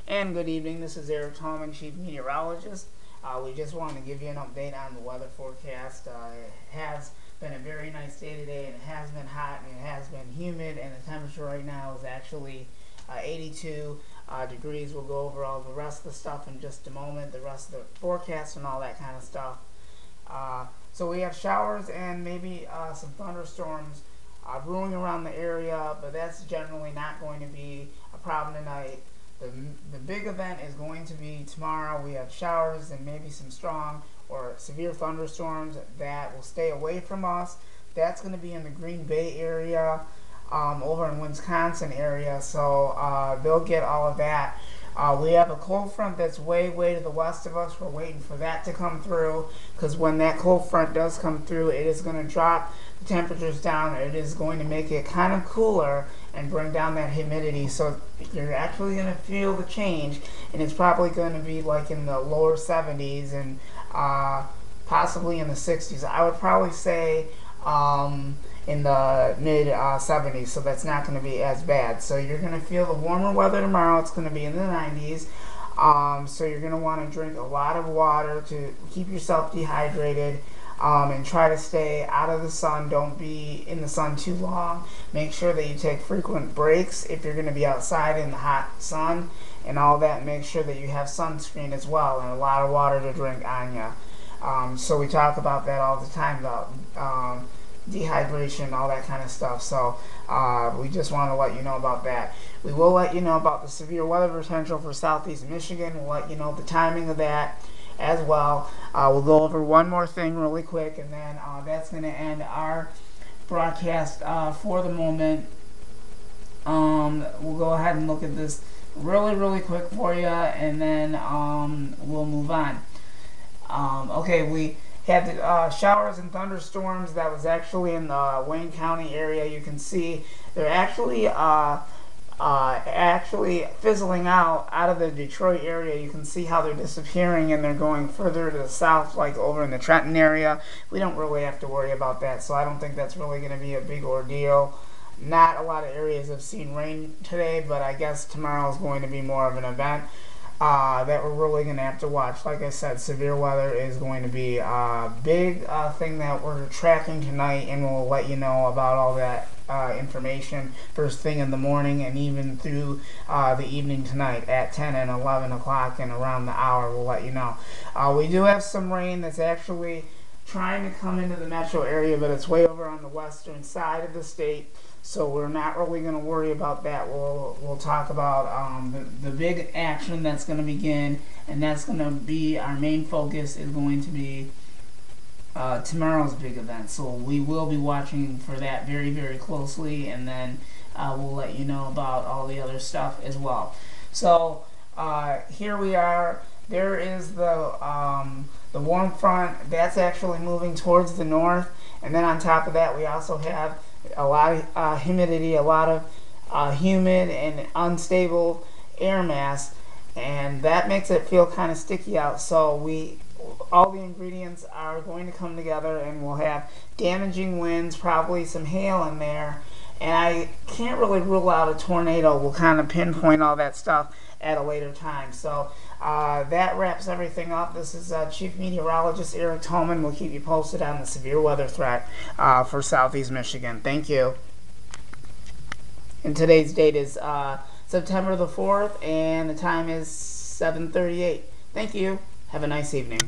And good evening, this is Eric Tallman, Chief Meteorologist. We just wanted to give you an update on the weather forecast. It has been a very nice day today, and it has been hot, and it has been humid, and the temperature right now is actually 82 degrees. We'll go over all the rest of the stuff in just a moment, the rest of the forecast and all that kind of stuff. So we have showers and maybe some thunderstorms brewing around the area, but that's generally not going to be a problem tonight. The big event is going to be tomorrow. We have showers and maybe some strong or severe thunderstorms that will stay away from us. That's going to be in the Green Bay area, over in Wisconsin area, so they'll get all of that. We have a cold front that's way to the west of us. We're waiting for that to come through, because when that cold front does come through, it is going to drop the temperatures down. It is going to make it kind of cooler and bring down that humidity, so you're actually going to feel the change, and it's probably going to be like in the lower 70s and possibly in the 60s. I would probably say in the mid 70s, so that's not going to be as bad. So you're going to feel the warmer weather tomorrow. It's going to be in the 90s. So you're going to want to drink a lot of water to keep yourself dehydrated, and try to stay out of the sun. Don't be in the sun too long. Make sure that you take frequent breaks if you're going to be outside in the hot sun and all that. Make sure that you have sunscreen as well and a lot of water to drink on you. So we talk about that all the time, about dehydration, all that kind of stuff. So we just want to let you know about that. We will let you know about the severe weather potential for southeast Michigan. We'll let you know the timing of that as well. We'll go over one more thing really quick, and then that's going to end our broadcast for the moment. We'll go ahead and look at this really quick for you, and then we'll move on. Okay, we had the showers and thunderstorms. That was actually in the Wayne County area. You can see they're actually fizzling out of the Detroit area. You can see how they're disappearing, and they're going further to the south, like over in the Trenton area. We don't really have to worry about that, so I don't think that's really going to be a big ordeal. Not a lot of areas have seen rain today, but I guess tomorrow is going to be more of an event that we're really going to have to watch. Like I said, severe weather is going to be a big thing that we're tracking tonight, and we'll let you know about all that information first thing in the morning, and even through the evening tonight at 10 and 11 o'clock and around the hour. We'll let you know. We do have some rain that's actually trying to come into the metro area, but it's way over on the western side of the state, so we're not really going to worry about that. We'll talk about the big action that's going to begin, and that's going to be our main focus, is going to be tomorrow's big event. So we will be watching for that very closely, and then we'll let you know about all the other stuff as well. So here we are. There is the warm front that's actually moving towards the north, and then on top of that we also have a lot of humidity, a lot of humid and unstable air mass, and that makes it feel kind of sticky out. So all the ingredients are going to come together, and we'll have damaging winds, probably some hail in there, and I can't really rule out a tornado. We'll kind of pinpoint all that stuff at a later time. So that wraps everything up. This is Chief Meteorologist Eric Tallman. We'll keep you posted on the severe weather threat for southeast Michigan. Thank you. And today's date is September the 4th, and the time is 7:38. Thank you. Have a nice evening.